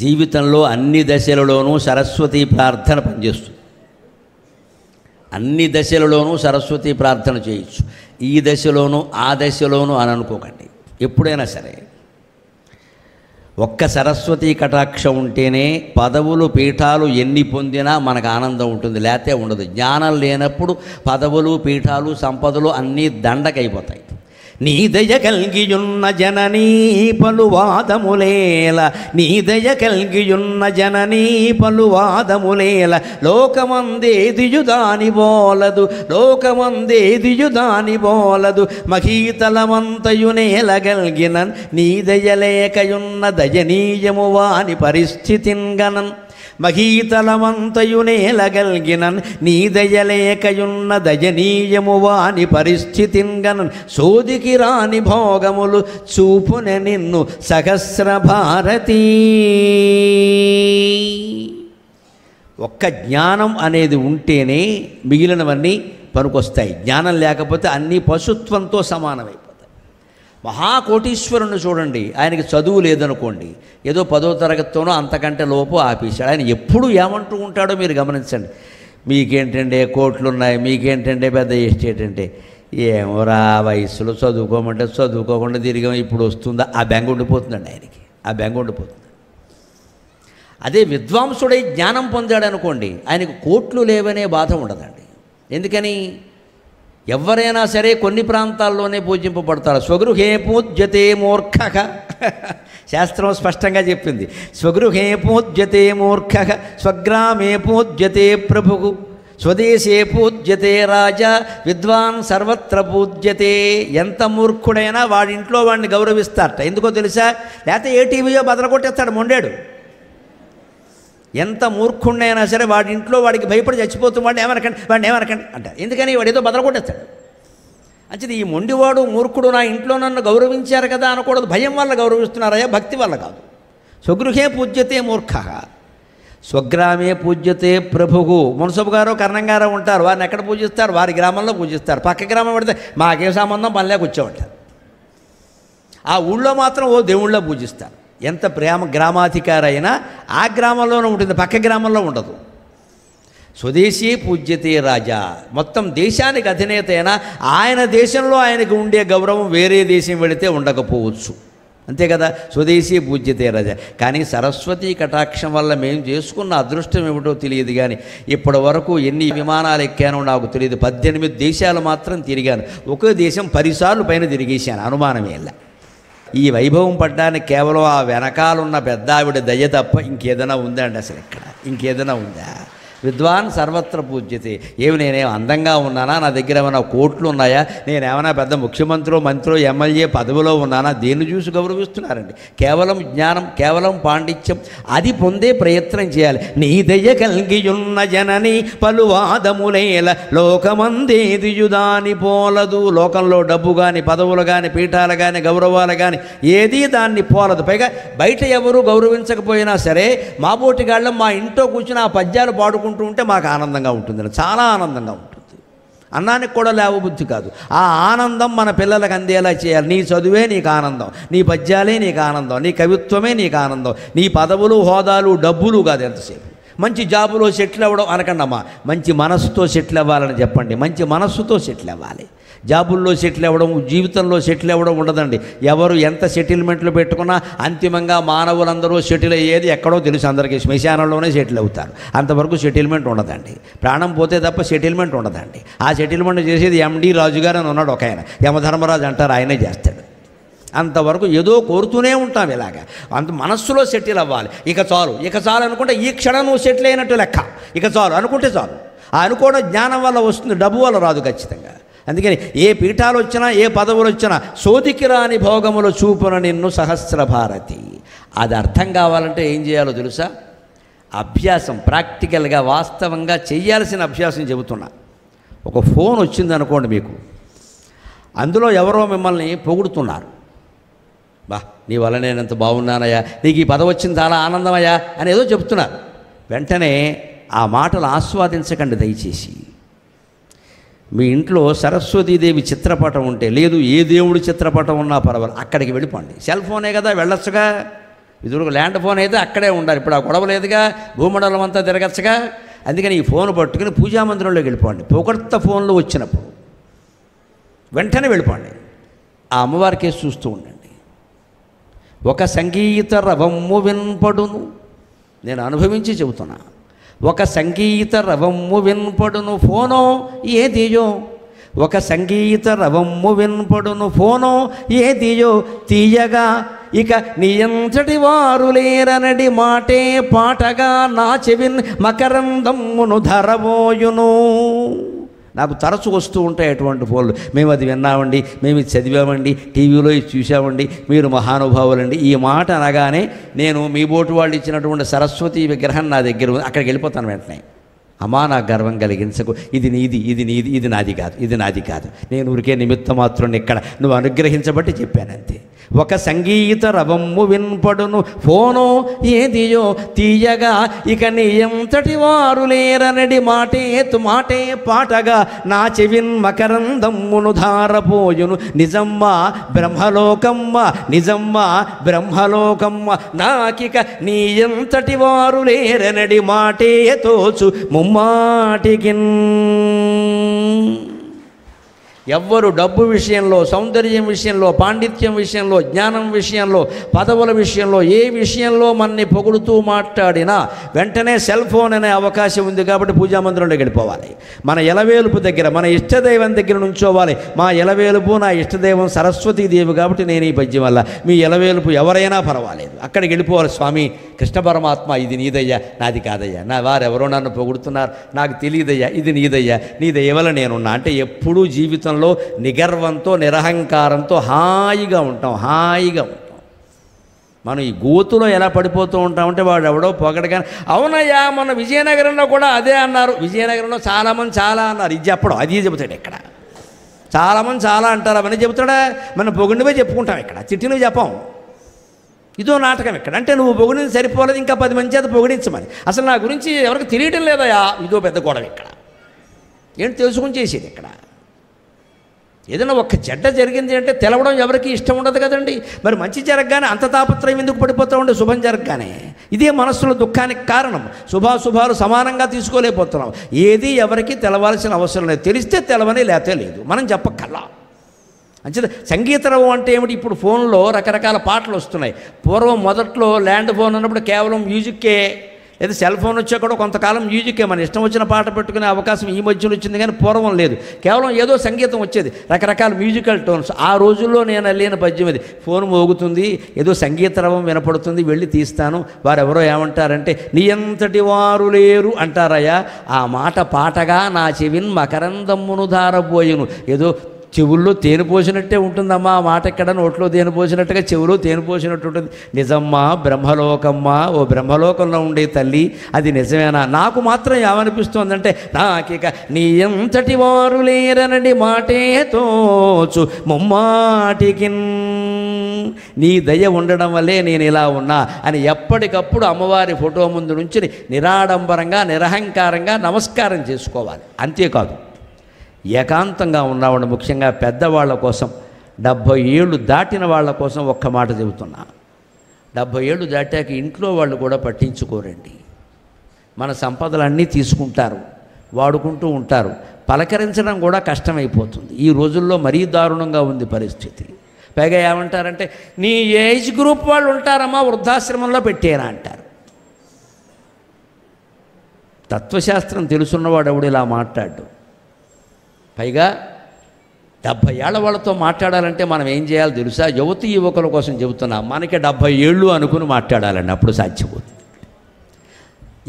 జీవితంలో అన్ని దశలలోనూ సరస్వతీ ప్రార్థన పనిచేస్తుంది. అన్ని దశలలోనూ సరస్వతీ ప్రార్థన చేయొచ్చు. ఈ దశలోనూ ఆ దశలోనూ అని అనుకోకండి. ఎప్పుడైనా సరే ఒక్క సరస్వతీ కటాక్షం ఉంటేనే పదవులు పీఠాలు ఎన్ని పొందినా మనకు ఆనందం ఉంటుంది, లేతే ఉండదు. జ్ఞానం లేనప్పుడు పదవులు పీఠాలు సంపదలు అన్నీ దండకైపోతాయి. నీ దయ కల్గియున్న జననీ పలువాదములేల, నీ దయ కల్గియున్న జననీ పలువాదములేల, లోకమందేదియుదాని బోలదు, లోకమందేదియుదాని బోలదు, మహీతలమంతయునేలగల్గిన నీ దయలేకయున్న దయనీయము వాని పరిస్థితిన్ గనన్, మహీతలమంతయునేలగల్గినన్ నీ దయలేకయున్న దయనీయము వాని పరిస్థితిన్ గనన్, సోదికి రాని భోగములు చూపునే నిన్ను సహస్ర భారతీ. ఒక్క జ్ఞానం అనేది ఉంటేనే మిగిలినవన్నీ పనికొస్తాయి. జ్ఞానం లేకపోతే అన్నీ పశుత్వంతో సమానమైపోతాయి. మహాకోటీశ్వరుని చూడండి, ఆయనకి చదువు లేదనుకోండి, ఏదో 10వ తరగతితోనో అంతకంటే లోపు ఆపేశాడు. ఆయన ఎప్పుడు ఏమంటూ ఉంటాడో మీరు గమనించండి. మీకేంటంటే కోట్లున్నాయి, మీకేంటంటే పెద్ద ఎస్టేట్ అంటే, ఏమోరా వయసులో చదువుకోమంటే చదువుకోకుండా తిరిగాం, ఇప్పుడు వస్తుందా, ఆ బెంగ ఉండిపోతుందండి ఆయనకి, ఆ బెంగ ఉండిపోతుంది. అదే విద్వాంసుడై జ్ఞానం పొందాడు అనుకోండి, ఆయనకు కోట్లు లేవనే బాధ ఉండదండి. ఎందుకని? ఎవరైనా సరే కొన్ని ప్రాంతాల్లోనే పూజింపబడతారు. స్వగృహే పూజ్యతే మూర్ఖః, శాస్త్రం స్పష్టంగా చెప్పింది. స్వగృహే పూజ్యతే మూర్ఖః, స్వగ్రామే పూజ్యతే ప్రభుః, స్వదేశే పూజ్యతే రాజా, విద్వాన్ సర్వత్ర పూజ్యతే. ఎంత మూర్ఖుడైనా వాడింట్లో వాడిని గౌరవిస్తారట. ఎందుకో తెలుసా? లేకపోతే ఏ టీవీయో బదలగొట్టేస్తాడు మొండేడు. ఎంత మూర్ఖుండైనా సరే వాడి ఇంట్లో వాడికి భయపడి చచ్చిపోతూ వాడిని ఏమనకండి అంటారు. ఎందుకని? వాడు ఏదో బదలగొట్టేస్తాడు. అంటే ఈ మొండివాడు మూర్ఖుడు నా ఇంట్లో నన్ను గౌరవించారు కదా అనకూడదు. భయం వల్ల గౌరవిస్తున్నారయ్యా, భక్తి వల్ల కాదు. స్వగృహే పూజ్యతే మూర్ఖః, స్వగ్రామే పూజ్యతే ప్రభుః. మున్సబు గారు కర్ణం గారు ఉంటారు, వారిని ఎక్కడ పూజిస్తారు? వారి గ్రామంలో పూజిస్తారు. పక్క గ్రామం పడితే మాకేం సంబంధం, పనిలే కూర్చోమంటారు. ఆ ఊళ్ళో మాత్రం ఓ దేవుళ్ళో పూజిస్తారు. ఎంత ప్రేమ గ్రామాధికారి అయినా ఆ గ్రామంలోనే ఉంటుంది, పక్క గ్రామంలో ఉండదు. స్వదేశీ పూజ్యతే రాజా, మొత్తం దేశానికి అధినేత అయినా ఆయన దేశంలో ఆయనకు ఉండే గౌరవం వేరే దేశం వెళితే ఉండకపోవచ్చు. అంతే కదా? స్వదేశీ పూజ్యతే రాజా. కానీ సరస్వతీ కటాక్షం వల్ల మేము చేసుకున్న అదృష్టం ఏమిటో తెలియదు. కానీ ఇప్పటి వరకు ఎన్ని విమానాలు ఎక్కానో నాకు తెలియదు. 18 దేశాలు మాత్రం తిరిగాను. ఒకే దేశం 10 సార్లు పైన తిరిగేశాను, అనుమానమే ఇలా. ఈ వైభవం పడ్డానికి కేవలం ఆ వెనకాలన్న పెద్ద ఆవిడ దయ తప్ప ఇంకేదైనా ఉందా అండి? అసలు ఇక్కడ ఇంకేదైనా ఉందా? విద్వాన్ సర్వత్ర పూజ్యతే. ఏమి నేనేం అందంగా ఉన్నానా? నా దగ్గర ఏమైనా కోట్లు ఉన్నాయా? నేనేమైనా పెద్ద ముఖ్యమంత్రో మంత్రో ఎమ్మెల్యే పదవిలో ఉన్నానా? దేన్ని చూసి గౌరవిస్తున్నారండి? కేవలం జ్ఞానం, కేవలం పాండిత్యం, అది పొందే ప్రయత్నం చేయాలి. నీ దయ కలిగియున్న జనని పలువాదములేల, లోకమందేదియుదాని పోలదు. లోకంలో డబ్బు కానీ పదవులు కానీ పీఠాలు కానీ గౌరవాలు కానీ ఏదీ దాన్ని పోలదు. పైగా బయట ఎవరు గౌరవించకపోయినా సరే మా పోటీగాళ్ళం మా ఇంట్లో కూర్చుని ఆ పద్యాలు పాడుకుంటూ ఉంటే మాకు ఆనందంగా ఉంటుంది, చాలా ఆనందంగా ఉంటుంది. అన్నానికి కూడా లేవబుద్ధి కాదు. ఆ ఆనందం మన పిల్లలకు అందేలా చేయాలి. నీ చదువే నీకు ఆనందం, నీ పద్యాలే నీకు ఆనందం, నీ కవిత్వమే నీకు ఆనందం, నీ పదవులు హోదాలు డబ్బులు కాదు. ఎంతసేపు మంచి జాబులో సెటిల్ అవ్వడం అనకండమ్మా, మంచి మనస్సుతో సెటిల్ అవ్వాలని చెప్పండి. మంచి మనస్సుతో సెటిల్ అవ్వాలి. జాబుల్లో సెటిల్ అవ్వడం, జీవితంలో సెటిల్ అవ్వడం ఉండదండి. ఎవరు ఎంత సెటిల్మెంట్లు పెట్టుకున్నా అంతిమంగా మానవులందరూ సెటిల్ అయ్యేది ఎక్కడో తెలుసు అందరికీ, శ్మశానంలోనే సెటిల్ అవుతారు. అంతవరకు సెటిల్మెంట్ ఉండదండి. ప్రాణం పోతే తప్ప సెటిల్మెంట్ ఉండదండి. ఆ సెటిల్మెంట్ చేసేది ఎండి రాజుగారు అని ఉన్నాడు ఒక ఆయన, యమధర్మరాజు అంటారు, ఆయనే చేస్తాడు. అంతవరకు ఏదో కోరుతూనే ఉంటాం ఇలాగా. అంత మనస్సులో సెటిల్ అవ్వాలి. ఇక చాలు, ఇక చాలు అనుకుంటే ఈ క్షణం నువ్వు సెటిల్ అయినట్టు లెక్క. ఇక చాలు అనుకుంటే చాలు. ఆ అనుకోవడం జ్ఞానం వల్ల వస్తుంది, డబ్బు వల్ల రాదు ఖచ్చితంగా. అందుకని ఏ పీఠాలు వచ్చినా ఏ పదవులు వచ్చినా సోదికి రాని భోగములు చూపున నిన్ను సహస్ర భారతి. అది అర్థం కావాలంటే ఏం చేయాలో తెలుసా? అభ్యాసం, ప్రాక్టికల్గా వాస్తవంగా చేయాల్సిన అభ్యాసం చెబుతున్నా. ఒక ఫోన్ వచ్చిందనుకోండి మీకు, అందులో ఎవరో మిమ్మల్ని పొగుడుతున్నారు. బా నీ వల్ల నేను ఎంత బాగున్నానయ్యా, నీకు ఈ పదవి వచ్చింది చాలా ఆనందమయ్యా అని ఏదో చెప్తున్నారు. వెంటనే ఆ మాటలు ఆస్వాదించకండి దయచేసి. మీ ఇంట్లో సరస్వతీదేవి చిత్రపటం ఉంటే, లేదు ఏ దేవుడి చిత్రపటం ఉన్నా పర్వాలేదు, అక్కడికి వెళ్ళిపోండి. సెల్ ఫోనే కదా, వెళ్ళొచ్చుగా. ఇదివరకు ల్యాండ్ ఫోన్ అయితే అక్కడే ఉండాలి. ఇప్పుడు ఆ గొడవ లేదుగా, భూమండలం అంతా తిరగచ్చగా. అందుకని ఈ ఫోన్ పట్టుకుని పూజామందిరంలోకి వెళ్ళిపోండి. పొగడ్త ఫోన్లు వచ్చినప్పుడు వెంటనే వెళ్ళిపోండి. ఆ అమ్మవారి కేసు చూస్తూ ఉండండి. ఒక సంగీత రవమ్ము వినపడును, నేను అనుభవించి చెబుతున్నా. ఒక సంగీత రవమ్ము వినపడును ఫోనో ఏదియో, ఒక సంగీత రవమ్ము వినపడును ఫోనో ఏదియో తీయగా, ఇక నీయంతటి వారు లేరనడి మాటే పాటగా నా చెవిన్ మకరందమ్మును ధరబోయును. నాకు తరచు వస్తూ ఉంటాయి అటువంటి ఫోన్లు. మేము అది విన్నామండి, మేము ఇది చదివామండి, టీవీలో ఇది చూసామండి, మీరు మహానుభావులండి. ఈ మాట అనగానే నేను మీ బోటు వాళ్ళు ఇచ్చినటువంటి సరస్వతి విగ్రహం నా దగ్గర ఉంది, అక్కడికి వెళ్ళిపోతాను వెంటనే. అమ్మా నాకు గర్వం కలిగించకు, ఇది నీది, ఇది నీది, ఇది నాది కాదు, ఇది నాది కాదు, నేను ఊరికే నిమిత్త మాత్రం ఇక్కడ నువ్వు అనుగ్రహించబట్టి చెప్పానంతే. ఒక సంగీత రవమ్ము వినపడును ఫోనో ఏదియో తీయగా, ఇక నీ ఎంతటి వారు లేరనడి మాటే పాటగా నా చెవిన్ మకరందమ్మును ధారపోయును. నిజమ్మ బ్రహ్మలోకమ్మ, నిజమ్మ బ్రహ్మలోకమ్మ, నాకిక నీ ఎంతటి వారు లేరనడి మాటే తోచు ముమ్మాటికిన్. ఎవ్వరు డబ్బు విషయంలో, సౌందర్యం విషయంలో, పాండిత్యం విషయంలో, జ్ఞానం విషయంలో, పదవుల విషయంలో, ఏ విషయంలో మనని పొగుడుతూ మాట్లాడినా వెంటనే సెల్ ఫోన్ అనే అవకాశం ఉంది కాబట్టి పూజామందిరంలోకి వెళ్ళిపోవాలి. మన ఎలవేలుపు దగ్గర, మన ఇష్టదైవం దగ్గర నుంచోవాలి. మా ఎలవేలుపు నా ఇష్టదైవం సరస్వతీదేవి కాబట్టి నేను ఈ పద్యం వల్ల, మీ ఎలవేలుపు ఎవరైనా పర్వాలేదు, అక్కడికి వెళ్ళిపోవాలి. స్వామి కృష్ణ పరమాత్మ, ఇది నీదయ్యా, నాది కాదయ్యా, నా వారెవరో నన్ను పొగుడుతున్నారు, నాకు తెలియదయ్యా, ఇది నీదయ్యా, నీ దయవల్ల నేనున్నా అంటే ఎప్పుడూ జీవితం నిగర్వంతో నిరహంకారంతో హాయిగా ఉంటాం, హాయిగా ఉంటాం. మనం ఈ గోతులో ఎలా పడిపోతూ ఉంటామంటే వాడు ఎవడో పొగడగానే, అవునయ్యా మన విజయనగరంలో కూడా అదే అన్నారు, విజయనగరంలో చాలామంది చాలా అన్నారు, ఇది చెప్పడం అది చెబుతాడు. ఇక్కడ చాలామంది చాలా అంటారు, అవన్నీ చెబుతాడా? మనం పొగిడినవే చెప్పుకుంటాం, ఇక్కడ చిట్టినవి చెప్పం. ఇదో నాటకం ఇక్కడ. అంటే నువ్వు పొగిడింది సరిపోలేదు, ఇంకా 10 మంది చేత పొగిడించమని. అసలు నా గురించి ఎవరికి తెలియటం లేదయా, ఇదో పెద్ద గొడవ ఇక్కడ. ఏంటి తెలుసుకుని చేసేది ఇక్కడ? ఏదైనా ఒక్క చెడ్డ జరిగింది అంటే తెలవడం ఎవరికి ఇష్టం ఉండదు కదండి. మరి మంచి జరగగానే అంత తాపత్రయం ఎందుకు పడిపోతూ ఉండే? శుభం జరగగానే ఇదే మనస్సులో దుఃఖానికి కారణం. శుభాశుభాలు సమానంగా తీసుకోలేకపోతున్నాం. ఏది ఎవరికి తెలవాల్సిన అవసరం లేదు, తెలిస్తే తెలవని లేతే లేదు, మనం చెప్పక్కల్లా. అంచేత సంగీతరవం అంటే ఏమిటి? ఇప్పుడు ఫోన్లో రకరకాల పాటలు వస్తున్నాయి. పూర్వం మొదట్లో ల్యాండ్ ఫోన్ ఉన్నప్పుడు కేవలం మ్యూజిక్కే, లేదా సెల్ ఫోన్ వచ్చా కూడా కొంతకాలం మ్యూజికే, మన ఇష్టం వచ్చిన పాట పెట్టుకునే అవకాశం ఈ మధ్యలో వచ్చింది, కానీ పూర్వం లేదు. కేవలం ఏదో సంగీతం వచ్చేది, రకరకాల మ్యూజికల్ టోన్స్. ఆ రోజుల్లో నేను అల్లిన పద్యం ఇది. ఫోన్ మోగుతుంది, ఏదో సంగీతరవం వినపడుతుంది, వెళ్ళి తీస్తాను. వారెవరో ఏమంటారంటే నీ ఎంతటి వారు లేరు అంటారయ్యా. ఆ మాట పాటగా నా చెవిన్ మకరందమ్మును ధారపోయును. ఏదో చెవుల్లో తేనె పోసినట్టే ఉంటుందమ్మా ఆ మాట. ఎక్కడ నోట్లో తేనె పోసినట్టుగా చెవులో తేనె పోసినట్టు ఉంటుంది. నిజమ్మా బ్రహ్మలోకమ్మ, ఓ బ్రహ్మలోకంలో ఉండే తల్లి, అది నిజమేనా? నాకు మాత్రం ఏమనిపిస్తోందంటే, నాకిక నీ ఎంతటి వారు లేరనడి మాటే తోచు ముమ్మాటికి, నీ దయ ఉండడం వల్లే నేను ఇలా ఉన్నా అని ఎప్పటికప్పుడు అమ్మవారి ఫోటో ముందు నుంచి నిరాడంబరంగా నిరహంకారంగా నమస్కారం చేసుకోవాలి. అంతేకాదు, ఏకాంతంగా ఉన్నవాడు, ముఖ్యంగా పెద్దవాళ్ళ కోసం, 70 ఏళ్ళు దాటిన వాళ్ళ కోసం ఒక్క మాట చెబుతున్నా. 70 ఏళ్ళు దాటాక ఇంట్లో వాళ్ళు కూడా పట్టించుకోరండి. మన సంపదలన్నీ తీసుకుంటారు, వాడుకుంటూ ఉంటారు. పలకరించడం కూడా కష్టమైపోతుంది. ఈ రోజుల్లో మరీ దారుణంగా ఉంది పరిస్థితి. పైగా ఏమంటారంటే, నీ ఏజ్ గ్రూప్ వాళ్ళు ఉంటారమ్మా వృద్ధాశ్రమంలో పెట్టేరా అంటారు. తత్వశాస్త్రం తెలుసున్నవాడు ఎవడు ఇలా మాట్లాడు. పైగా 70 ఏళ్ల వాళ్ళతో మాట్లాడాలంటే మనం ఏం చేయాలో తెలుసా? యువతీ యువకుల కోసం చెబుతున్నా, మనకి 70 ఏళ్ళు అనుకుని మాట్లాడాలండి, అప్పుడు సాధ్యపోతుంది.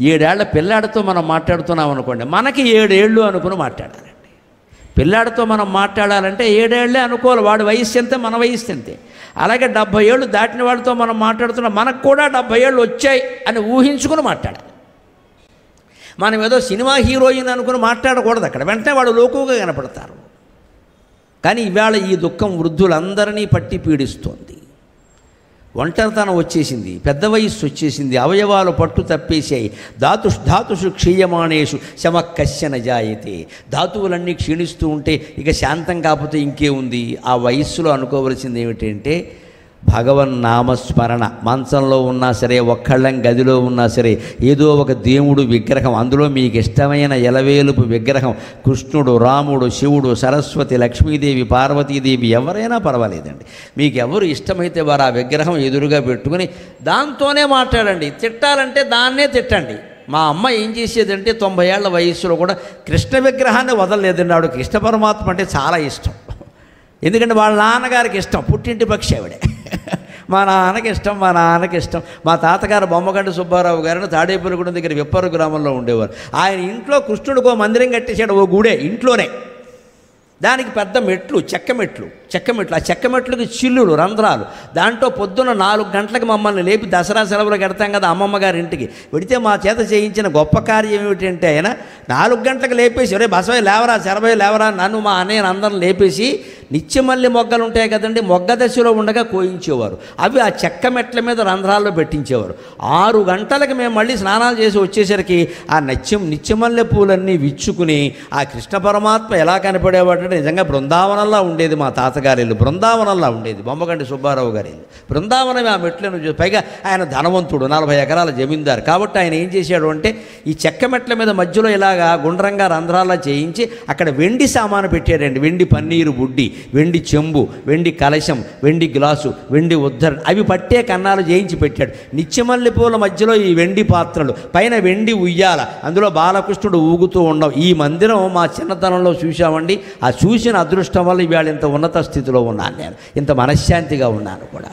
7 ఏళ్ల పిల్లాడితో మనం మాట్లాడుతున్నాం అనుకోండి, మనకి 7 ఏళ్ళు అనుకుని మాట్లాడాలండి. పిల్లాడితో మనం మాట్లాడాలంటే 7 ఏళ్లే అనుకోవాలి, వాడి వయస్సు ఎంతే మన వయస్సు ఎంతే. అలాగే 70 ఏళ్ళు దాటిన వాడితో మనం మాట్లాడుతున్నాం, మనకు కూడా 70 ఏళ్ళు వచ్చాయి అని ఊహించుకుని మాట్లాడాలి. మనం ఏదో సినిమా హీరోయిన్ అనుకుని మాట్లాడకూడదు. అక్కడ వెంటనే వాడు లోకుగా కనపడతారు. కానీ ఇవాళ ఈ దుఃఖం వృద్ధులందరినీ పట్టి పీడిస్తోంది. ఒంటరితనం వచ్చేసింది, పెద్ద వయస్సు వచ్చేసింది, అవయవాలు పట్టు తప్పేసాయి. ధాతుషు క్షీయమాణేషు శమ కశ్యన జాయతే. ధాతువులన్నీ క్షీణిస్తూ ఉంటే ఇక శాంతం కాకపోతే ఇంకే ఉంది. ఆ వయస్సులో అనుకోవలసింది ఏమిటంటే, భగవన్నామస్మరణ. మంచంలో ఉన్నా సరే, ఒక్కళ్ళం గదిలో ఉన్నా సరే, ఏదో ఒక దేవుడు విగ్రహం, అందులో మీకు ఇష్టమైన ఎలవేలుపు విగ్రహం, కృష్ణుడు, రాముడు, శివుడు, సరస్వతి, లక్ష్మీదేవి, పార్వతీదేవి, ఎవరైనా పర్వాలేదండి. మీకు ఎవరు ఇష్టమైతే వారు ఆ విగ్రహం ఎదురుగా పెట్టుకుని దాంతోనే మాట్లాడండి. తిట్టాలంటే దాన్నే తిట్టండి. మా అమ్మ ఏం చేసేదంటే 90 ఏళ్ల వయస్సులో కూడా కృష్ణ విగ్రహాన్ని వదలలేదండి. ఆవిడ కృష్ణ పరమాత్మ అంటే చాలా ఇష్టం. ఎందుకంటే వాళ్ళ నాన్నగారికి ఇష్టం, పుట్టింటి పక్షి ఆవిడే. మా నాన్నకి ఇష్టం. మా తాతగారు బొమ్మగంటి సుబ్బారావు గారిని తాడేపల్లిగూడెం దగ్గర విప్పరు గ్రామంలో ఉండేవారు. ఆయన ఇంట్లో కృష్ణుడికి ఓ మందిరం కట్టేశాడు, ఓ గుడే ఇంట్లోనే. దానికి పెద్ద మెట్లు, చెక్క మెట్లు. ఆ చెక్క మెట్లకి చిల్లులు, రంధ్రాలు. దాంట్లో పొద్దున్న 4 గంటలకు మమ్మల్ని లేపి దసరా సెలవులకు వెడతాం కదా అమ్మమ్మ గారి ఇంటికి, వెడితే మా చేత చేయించిన గొప్ప కార్యం ఏమిటంటే ఆయన 4 గంటలకు లేపేసి, ఒరే బసవయ్య లేవరా, శరభయ్య లేవరా, నన్ను మా అన్నయ్యను అందరం లేపేసి నిత్యమల్లి మొగ్గలు ఉంటాయి కదండి, మొగ్గ దశలో ఉండగా కోయించేవారు. అవి ఆ చెక్క మెట్ల మీద రంధ్రాల్లో పెట్టించేవారు. 6 గంటలకు మేము మళ్ళీ స్నానాలు చేసి వచ్చేసరికి ఆ నిత్యమల్లె పూలన్నీ విచ్చుకుని ఆ కృష్ణ పరమాత్మ ఎలా కనపడేవాడంటే నిజంగా బృందావనంలా ఉండేది. మా తాతగారి ఇల్లు బృందావనంలా ఉండేది, బొమ్మగంటి సుబ్బారావు గారి ఇల్లు బృందావనమే. ఆ మెట్లను చూసి, పైగా ఆయన ధనవంతుడు, 40 ఎకరాల జమీందారు. కాబట్టి ఆయన ఏం చేశాడు అంటే ఈ చెక్క మెట్ల మీద మధ్యలో ఇలాగా గుండ్రంగా రంధ్రాల్లో చేయించి అక్కడ వెండి సామాను పెట్టాడండి. వెండి పన్నీరు బుడ్డి, వెండి చెంబు, వెండి కలశం, వెండి గ్లాసు, వెండి ఉద్ధరణ, అవి పట్టే కన్నాలు చేయించి పెట్టాడు. నిత్యమల్లి పూల మధ్యలో ఈ వెండి పాత్రలు, పైన వెండి ఉయ్యాల, అందులో బాలకృష్ణుడు ఊగుతూ ఉండవు. ఈ మందిరం మా చిన్నతనంలో చూశామండి. ఆ చూసిన అదృష్టం వల్ల ఇవాళ ఇంత ఉన్నత స్థితిలో ఉన్నాను నేను, ఇంత మనశ్శాంతిగా ఉన్నాను కూడా.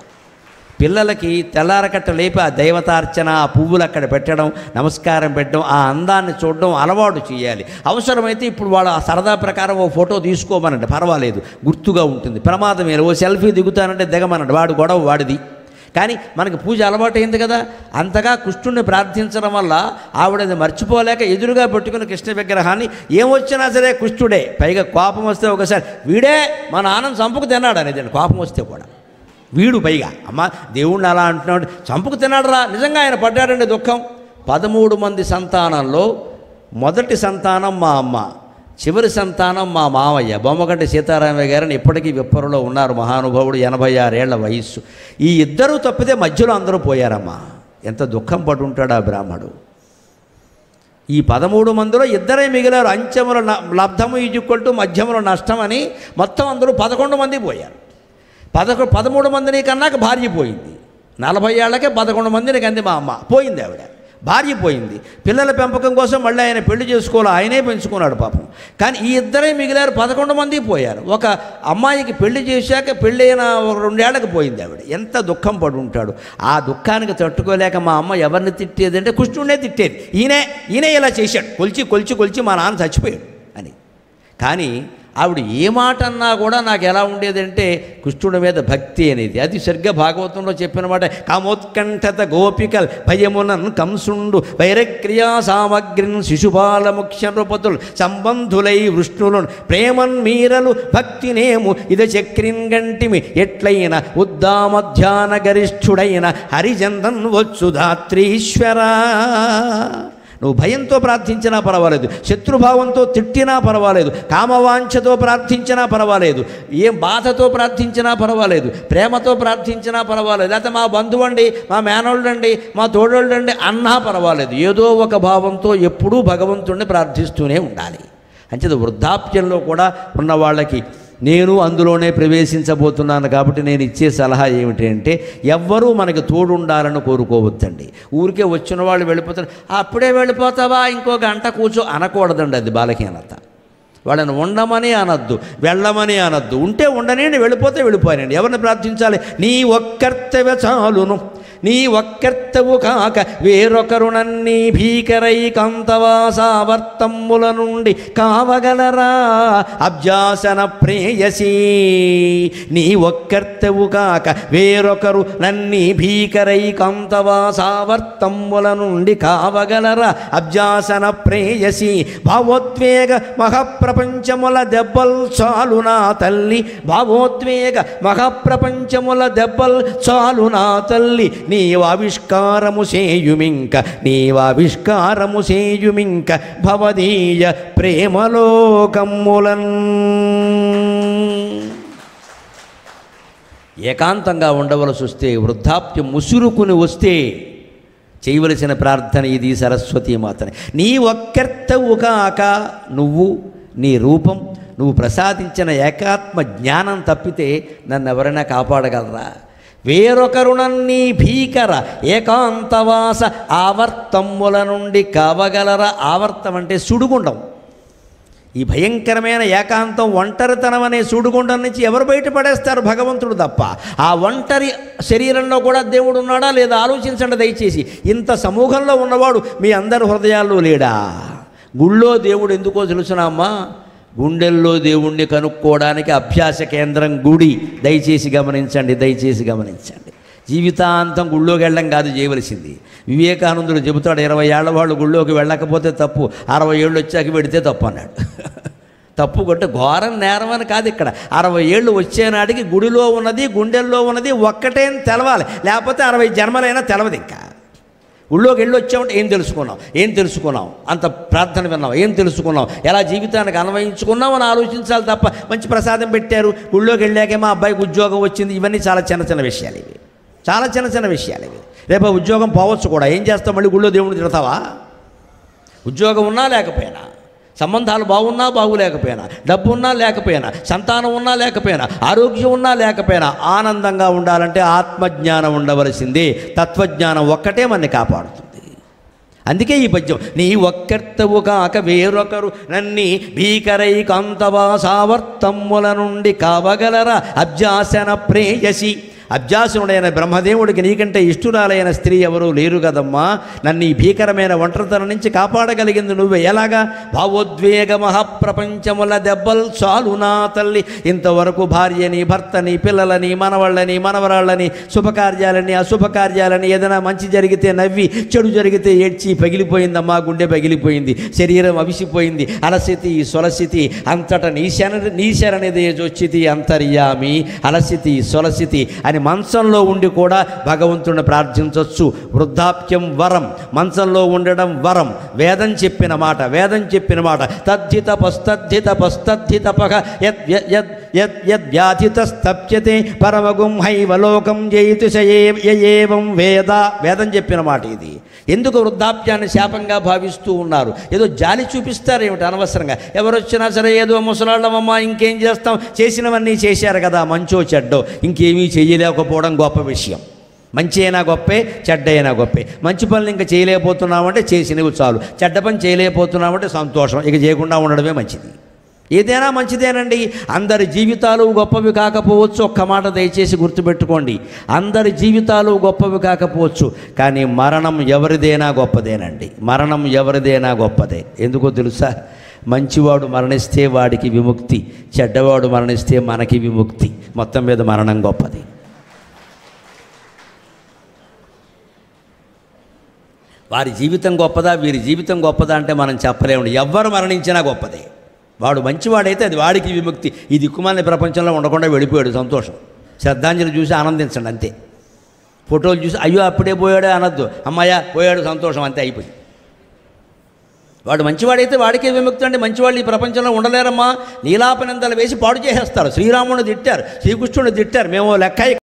పిల్లలకి తెల్లారకట్ట లేపి ఆ దైవతార్చన, ఆ పువ్వులు అక్కడ పెట్టడం, నమస్కారం పెట్టడం, ఆ అందాన్ని చూడడం అలవాటు చేయాలి. అవసరమైతే ఇప్పుడు వాళ్ళ సరదా ప్రకారం ఓ ఫోటో తీసుకోమనండి, పర్వాలేదు, గుర్తుగా ఉంటుంది. ప్రమాదం ఓ సెల్ఫీ దిగుతానంటే దిగమనండి, వాడు గొడవ వాడిది. కానీ మనకి పూజ అలవాటు అయింది కదా. అంతగా కృష్ణుడిని ప్రార్థించడం వల్ల ఆవిడది మర్చిపోలేక ఎదురుగా పెట్టుకున్న కృష్ణ విగ్రహాన్ని ఏమొచ్చినా సరే కృష్ణుడే. పైగా కోపం వస్తే ఒకసారి వీడే మా నాన్నని చంపుకు తిన్నాడు అనేది, కోపం వస్తే కూడా వీడు పైగా అమ్మ దేవుణ్ణి అలా అంటున్నాడు, చంపుకు తిన్నాడురా. నిజంగా ఆయన పడ్డాడండి దుఃఖం. 13 మంది సంతానంలో మొదటి సంతానం మా అమ్మ, చివరి సంతానం మా మామయ్య బొమ్మగంటి సీతారామయ్య గారిని ఇప్పటికీ విప్పరులో ఉన్నారు మహానుభావుడు, 86 ఏళ్ల వయస్సు. ఈ ఇద్దరూ తప్పితే మధ్యలో అందరూ పోయారమ్మా. ఎంత దుఃఖం పడుంటాడు ఆ బ్రాహ్మడు. ఈ 13 మందిలో ఇద్దరే మిగిలారు. అంచెముల లబ్ధము ఈజుకొల్టు మధ్యముల నష్టం అని మొత్తం అందరూ 11 మంది పోయారు. 13 మందిని కన్నాక భార్య పోయింది. 40 ఏళ్లకే 11 మందిని కంది మా అమ్మ పోయింది. ఆవిడ భార్య పోయింది. పిల్లల పెంపకం కోసం మళ్ళీ ఆయన పెళ్లి చేసుకోవాలి, ఆయనే పెంచుకున్నాడు పాపం. కానీ ఈ ఇద్దరే మిగిలారు, 11 మంది పోయారు. ఒక అమ్మాయికి పెళ్లి చేశాక పెళ్ళైన 2 ఏళ్లకు పోయింది ఆవిడ. ఎంత దుఃఖం పడి ఉంటాడు. ఆ దుఃఖానికి తట్టుకోలేక మా అమ్మ ఎవరిని తిట్టేదంటే కృష్ణుడినే తిట్టేది. ఈయనే ఇలా చేశాడు, కొలిచి మా నాన్న చచ్చిపోయాడు అని. కానీ ఆవిడ ఏ మాట అన్నా కూడా నాకు ఎలా ఉండేదంటే కృష్ణుడి మీద భక్తి అనేది. అది సరిగ్గా భాగవతంలో చెప్పిన మాట. కామోత్కంఠత గోపికల్ భయమునన్ కంసుండు వైరక్రియా సామగ్రిన్ శిశుపాల ముఖ్య నృపతులు సంబంధులై విష్ణులను ప్రేమన్ మీరలు భక్తినేము ఇద చక్రిన్ గంటిమి ఎట్లయిన ఉద్దామధ్యాన గరిష్ఠుడైన హరిచందన్ వచ్చు ధాత్రీశ్వరా. నువ్వు భయంతో ప్రార్థించినా పర్వాలేదు, శత్రుభావంతో తిట్టినా పర్వాలేదు, కామవాంఛతో ప్రార్థించినా పర్వాలేదు, ఏం బాధతో ప్రార్థించినా పర్వాలేదు, ప్రేమతో ప్రార్థించినా పర్వాలేదు, లేకపోతే మా బంధువండి, మా మేనోళ్ళండి, మా తోడోళ్ళండి అన్నా పర్వాలేదు, ఏదో ఒక భావంతో ఎప్పుడూ భగవంతుడిని ప్రార్థిస్తూనే ఉండాలి. అంచేది వృద్ధాప్యంలో కూడా ఉన్న వాళ్ళకి నేను అందులోనే ప్రవేశించబోతున్నాను కాబట్టి నేను ఇచ్చే సలహా ఏమిటి అంటే ఎవ్వరూ మనకి తోడుండాలని కోరుకోవద్దండి. ఊరికే వచ్చిన వాళ్ళు వెళ్ళిపోతారు, అప్పుడే వెళ్ళిపోతావా ఇంకో గంట కూర్చో అనకూడదండి. అది బాలహీనత. వాళ్ళని ఉండమని అనద్దు, వెళ్ళమని అనద్దు. ఉంటే ఉండనండి, వెళ్ళిపోతే వెళ్ళిపోయానండి. ఎవరిని ప్రార్థించాలి? నీ ఒక్కర్తవ్య చాలును, నీ ఒక్కర్తవు కాక వేరొకరు నన్నీ భీకరై కాంతవాసావర్తమ్ముల నుండి కావగలరా అబ్జాసన ప్రేయసీ. నీ ఒక్కర్తవు కాక వేరొకరు నన్నీ భీకరై కాంతవాసావర్తమ్ముల నుండి కావగలరా అబ్జాసన ప్రేయసీ. భావోద్వేగ మహాప్రపంచముల దెబ్బల్ చాలునా తల్లి, భావోద్వేగ మహాప్రపంచముల దెబ్బల్ చాలునా తల్లి. నీవావిష్కారము సేయుమింక, నీవావిష్కారము సేయుమింక భవదీయ ప్రేమలోకమ్ములన్. ఏకాంతంగా ఉండవలసి వస్తే, వృద్ధాప్యం ముసురుకుని వస్తే చేయవలసిన ప్రార్థన ఇది సరస్వతీమాతని. నీ ఒక్కర్తవు కాక నువ్వు, నీ రూపం, నువ్వు ప్రసాదించిన ఏకాత్మ జ్ఞానం తప్పితే నన్ను ఎవరైనా కాపాడగలరా? వేరొకరు నన్నీ భీకర ఏకాంతవాస ఆవర్తమ్ముల నుండి కావగలరా? ఆవర్తం అంటే సుడిగుండం. ఈ భయంకరమైన ఏకాంతం, ఒంటరితనం అనే సుడిగుండం నుంచి ఎవరు బయటపడేస్తారు? భగవంతుడు తప్ప. ఆ ఒంటరి శరీరంలో కూడా దేవుడు ఉన్నాడా లేదా ఆలోచించండి దయచేసి. ఇంత సమూహంలో ఉన్నవాడు మీ అందరి హృదయాల్లో లేడా? గుళ్ళో దేవుడు ఎందుకో తెలుసునా అమ్మా? గుండెల్లో దేవుణ్ణి కనుక్కోవడానికి అభ్యాస కేంద్రం గుడి. దయచేసి గమనించండి, దయచేసి గమనించండి. జీవితాంతం గుళ్ళోకి వెళ్ళడం కాదు చేయవలసింది. వివేకానందుడు చెబుతాడు, 20 ఏళ్ల వాళ్ళు గుళ్ళోకి వెళ్ళకపోతే తప్పు, 60 ఏళ్ళు వచ్చాక పెడితే తప్పు అన్నాడు. తప్పు కొట్టే ఘోరం నేరం అని కాదు ఇక్కడ. 60 ఏళ్ళు వచ్చేనాటికి గుడిలో ఉన్నది గుండెల్లో ఉన్నది ఒక్కటే తెలవాలి, లేకపోతే 60 జన్మలైనా తెలవదు. ఇంకా గుళ్ళోకి వెళ్ళి వచ్చామంటే ఏం తెలుసుకున్నాం, అంత ప్రార్థన విన్నాం, ఏం తెలుసుకున్నాం, ఎలా జీవితానికి అన్వయించుకున్నాం అని ఆలోచించాలి తప్ప మంచి ప్రసాదం పెట్టారు, గుళ్ళోకి వెళ్ళాకే మా అబ్బాయికి ఉద్యోగం వచ్చింది, ఇవన్నీ చాలా చిన్న విషయాలు ఇవి, చాలా చిన్న విషయాలు ఇవి. రేపు ఉద్యోగం పోవచ్చు కూడా, ఏం చేస్తావు? మళ్ళీ గుళ్ళో దేవుడిని తిడతావా? ఉద్యోగం ఉన్నా లేకపోయినా, సంబంధాలు బాగున్నా బాగులేకపోయినా, డబ్బు ఉన్నా లేకపోయినా, సంతానం ఉన్నా లేకపోయినా, ఆరోగ్యం ఉన్నా లేకపోయినా ఆనందంగా ఉండాలంటే ఆత్మజ్ఞానం ఉండవలసిందే. తత్వజ్ఞానం ఒక్కటే మనని కాపాడుతుంది. అందుకే ఈ పద్యం, నీ ఒక్కర్తవు కాక వేరొకరు నన్ని భీకరైకాంతవాసావర్తమ్ముల నుండి కావగలరా అబ్జాసన ప్రేయసి. అబ్జాసునుడైన బ్రహ్మదేవుడికి నీకంటే ఇష్టురాలైన స్త్రీ ఎవరూ లేరు కదమ్మా. నన్ను ఈ భీకరమైన ఒంటరితనం నుంచి కాపాడగలిగింది నువ్వే. ఎలాగా? భావోద్వేగ మహాప్రపంచముల దెబ్బలు చాలు నా తల్లి. ఇంతవరకు భార్యని, భర్తని, పిల్లలని, మనవాళ్ళని, మనవరాళ్ళని, శుభకార్యాలని, అశుభకార్యాలని, ఏదైనా మంచి జరిగితే నవ్వి, చెడు జరిగితే ఏడ్చి పగిలిపోయిందమ్మా, గుండె పగిలిపోయింది, శరీరం అవిసిపోయింది. అలసితి సొలసితి అంతట నీశరణిదేజొచ్చితి అంతర్యామి అలసితి సొలసితి అని మంచంలో ఉండి కూడా భగవంతుడిని ప్రార్థించవచ్చు. వృద్ధాప్యం వరం, మంచంలో ఉండడం వరం. వేదం చెప్పిన మాట తద్ధిత పస్తద్ధితపగ యద్వ్యాధితస్తప్యతే పరమగుం హైవలోకం జయితుషయేవం వేద. వేదం చెప్పిన మాట ఇది. ఎందుకు వృద్ధాప్యాన్ని శాపంగా భావిస్తూ ఉన్నారు? ఏదో జాలి చూపిస్తారేమిటి అనవసరంగా? ఎవరొచ్చినా సరే ఏదో ముసలాళ్ళమమ్మా ఇంకేం చేస్తాం, చేసినవన్నీ చేశారు కదా, మంచో చెడ్డో ఇంకేమీ చేయలేకపోవడం గొప్ప విషయం. మంచి అయినా గొప్పే, చెడ్డ అయినా గొప్పే. మంచి పనులు ఇంకా చేయలేకపోతున్నామంటే చేసినవి చాలు, చెడ్డ పని చేయలేకపోతున్నామంటే సంతోషం, ఇక చేయకుండా ఉండడమే మంచిది. ఏదైనా మంచిదేనండి. అందరి జీవితాలు గొప్పవి కాకపోవచ్చు, ఒక్క మాట దయచేసి గుర్తుపెట్టుకోండి, అందరి జీవితాలు గొప్పవి కాకపోవచ్చు, కానీ మరణం ఎవరిదైనా గొప్పదేనండి. మరణం ఎవరిదైనా గొప్పదే. ఎందుకో తెలుసా? మంచివాడు మరణిస్తే వాడికి విముక్తి, చెడ్డవాడు మరణిస్తే మనకి విముక్తి. మొత్తం మీద మరణం గొప్పది. వారి జీవితం గొప్పదా, వీరి జీవితం గొప్పదా అంటే మనం చెప్పలేము. ఎవ్వరు మరణించినా గొప్పదే. వాడు మంచివాడైతే అది వాడికి విముక్తి. ఈ దిక్కుమాలిన ప్రపంచంలో ఉండకుండా వెళ్ళిపోయాడు, సంతోషం. శ్రద్ధాంజలి చూసి ఆనందించండి అంతే. ఫోటోలు చూసి అయ్యో అప్పుడే పోయాడే అనొద్దు, అమ్మాయ పోయాడు సంతోషం, అంతే అయిపోయింది. వాడు మంచివాడైతే వాడికే విముక్తి అండి. మంచివాళ్ళు ఈ ప్రపంచంలో ఉండలేరమ్మా. నీలాపనిందలు వేసి పాడు చేసేస్తారు. శ్రీరాముడిని తిట్టారు, శ్రీకృష్ణుడిని తిట్టారు. మేము లెక్క